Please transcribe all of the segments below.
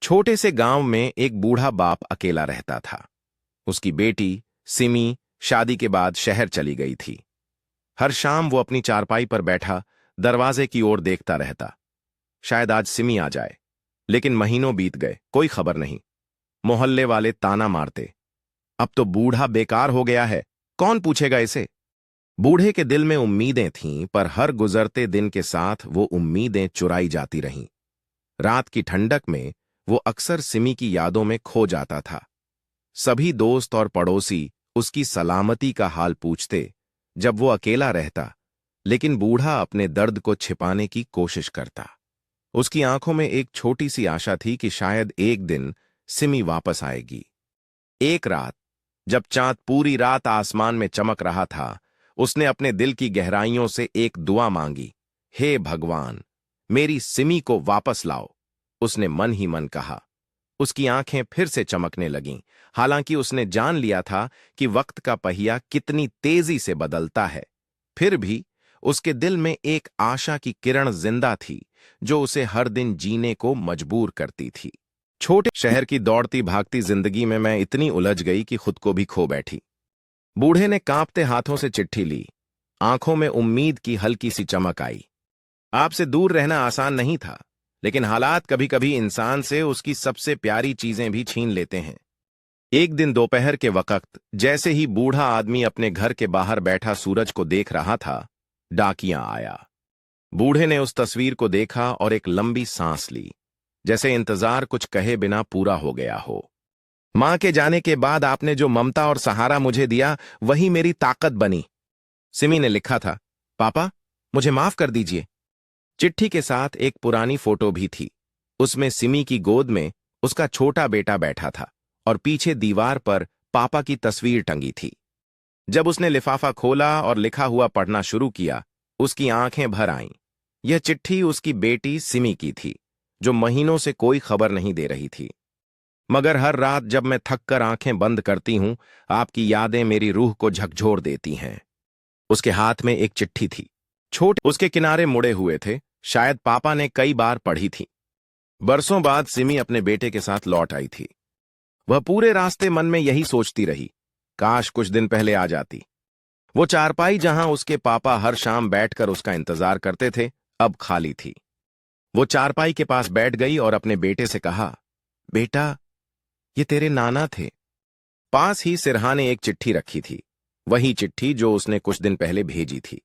छोटे से गांव में एक बूढ़ा बाप अकेला रहता था। उसकी बेटी सिमी शादी के बाद शहर चली गई थी। हर शाम वो अपनी चारपाई पर बैठा दरवाजे की ओर देखता रहता। शायद आज सिमी आ जाए। लेकिन महीनों बीत गए, कोई खबर नहीं। मोहल्ले वाले ताना मारते, अब तो बूढ़ा बेकार हो गया है, कौन पूछेगा इसे। बूढ़े के दिल में उम्मीदें थीं, पर हर गुजरते दिन के साथ वो उम्मीदें चुराई जाती रहीं। रात की ठंडक में वो अक्सर सिमी की यादों में खो जाता था। सभी दोस्त और पड़ोसी उसकी सलामती का हाल पूछते जब वो अकेला रहता, लेकिन बूढ़ा अपने दर्द को छिपाने की कोशिश करता। उसकी आंखों में एक छोटी सी आशा थी कि शायद एक दिन सिमी वापस आएगी। एक रात, जब चांद पूरी रात आसमान में चमक रहा था, उसने अपने दिल की गहराइयों से एक दुआ मांगी। हे भगवान, मेरी सिमी को वापस लाओ, उसने मन ही मन कहा। उसकी आंखें फिर से चमकने लगीं, हालांकि उसने जान लिया था कि वक्त का पहिया कितनी तेजी से बदलता है। फिर भी उसके दिल में एक आशा की किरण जिंदा थी, जो उसे हर दिन जीने को मजबूर करती थी। छोटे शहर की दौड़ती भागती जिंदगी में मैं इतनी उलझ गई कि खुद को भी खो बैठी। बूढ़े ने कांपते हाथों से चिट्ठी ली। आंखों में उम्मीद की हल्की सी चमक आई। आपसे दूर रहना आसान नहीं था, लेकिन हालात कभी कभी इंसान से उसकी सबसे प्यारी चीजें भी छीन लेते हैं। एक दिन दोपहर के वक्त, जैसे ही बूढ़ा आदमी अपने घर के बाहर बैठा सूरज को देख रहा था, डाकिया आया। बूढ़े ने उस तस्वीर को देखा और एक लंबी सांस ली, जैसे इंतजार कुछ कहे बिना पूरा हो गया हो। मां के जाने के बाद आपने जो ममता और सहारा मुझे दिया, वही मेरी ताकत बनी, सिमी ने लिखा था। पापा, मुझे माफ कर दीजिए। चिट्ठी के साथ एक पुरानी फोटो भी थी। उसमें सिमी की गोद में उसका छोटा बेटा बैठा था और पीछे दीवार पर पापा की तस्वीर टंगी थी। जब उसने लिफाफा खोला और लिखा हुआ पढ़ना शुरू किया, उसकी आंखें भर आईं। यह चिट्ठी उसकी बेटी सिमी की थी, जो महीनों से कोई खबर नहीं दे रही थी। मगर हर रात जब मैं थककर आंखें बंद करती हूं, आपकी यादें मेरी रूह को झकझोर देती हैं। उसके हाथ में एक चिट्ठी थी, छोटे उसके किनारे मुड़े हुए थे। शायद पापा ने कई बार पढ़ी थी। बरसों बाद सिमी अपने बेटे के साथ लौट आई थी। वह पूरे रास्ते मन में यही सोचती रही, काश कुछ दिन पहले आ जाती। वो चारपाई जहां उसके पापा हर शाम बैठकर उसका इंतजार करते थे, अब खाली थी। वो चारपाई के पास बैठ गई और अपने बेटे से कहा, बेटा, ये तेरे नाना थे। पास ही सिरहा ने एक चिट्ठी रखी थी, वही चिट्ठी जो उसने कुछ दिन पहले भेजी थी।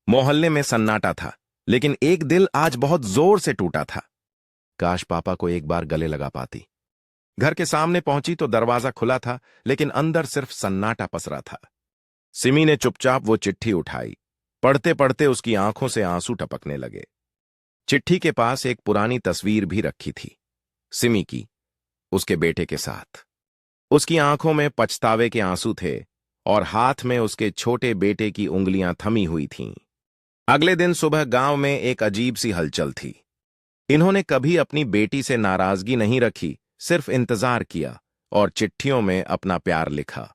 मोहल्ले में सन्नाटा था, लेकिन एक दिल आज बहुत जोर से टूटा था। काश पापा को एक बार गले लगा पाती। घर के सामने पहुंची तो दरवाजा खुला था, लेकिन अंदर सिर्फ सन्नाटा पसरा था। सिमी ने चुपचाप वो चिट्ठी उठाई। पढ़ते पढ़ते उसकी आंखों से आंसू टपकने लगे। चिट्ठी के पास एक पुरानी तस्वीर भी रखी थी, सिमी की, उसके बेटे के साथ। उसकी आंखों में पछतावे के आंसू थे और हाथ में उसके छोटे बेटे की उंगलियां थमी हुई थीं। अगले दिन सुबह गांव में एक अजीब सी हलचल थी। इन्होंने कभी अपनी बेटी से नाराजगी नहीं रखी, सिर्फ इंतजार किया और चिट्ठियों में अपना प्यार लिखा।